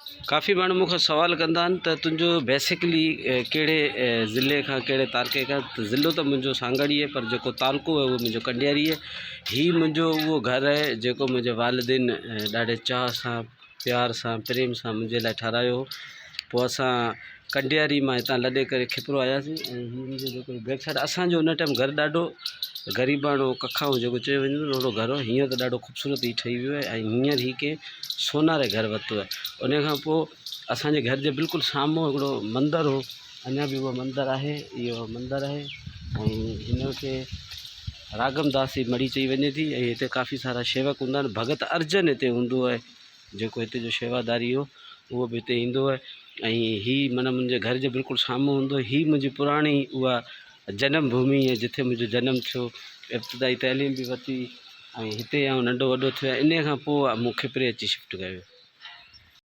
काफ़ी माण्हू मूंखां सवाल कंदा आहिनि त तुंहिंजो बेसिकली कहिड़े ज़िले खां कहिड़े तालुके खां। त ज़िलो त मुंहिंजो सांगड़ी आहे, पर जेको तालुको आहे उहो मुंहिंजो कंडियारी आहे। हीउ मुंहिंजो उहो घरु आहे जेको मुंहिंजे वालिदिन ॾाढे चाह सां, प्यार सां, प्रेम सां मुंहिंजे लाइ ठाहिरायो। पोइ असां कंडियारी मां हितां लॾे करे खिपरो आयासीं। ऐं हीउ मुंहिंजो जेको बैक साइड असांजो हुन टाइम घरु ॾाढो ग़रीबाणो कखाऊं जेको चयो वञे ओहिड़ो घरु हो। हींअर त ॾाढो ख़ूबसूरत ई ठही वियो आहे। ऐं हींअर ही कंहिं सोनारे घरु वरितो आहे। उन खां पोइ असांजे घर जे बिल्कुलु साम्हूं हिकिड़ो मंदरु हो, अञा बि उहो मंदरु आहे। इहो मंदरु आहे ऐं हिनखे रागमदासी मढ़ी चई वञे थी। ऐं हिते काफ़ी सारा शेवक हूंदा आहिनि। भगत अर्जन हिते हूंदो आहे, जेको हिते जो शेवादारी हो उहो बि हिते ईंदो आहे। ऐं हीउ माना मुंहिंजे घर जे बिल्कुलु साम्हूं हूंदो आहे। हीअ मुंहिंजी पुराणी उहा जनम भूमि आहे जिथे मुंहिंजो जनमु थियो, इब्तिदाई तइलीम बि वरिती ऐं हिते आउं नंढो वॾो थियो। इन खां पोइ मूं खिपरे अची शिफ्ट कयो।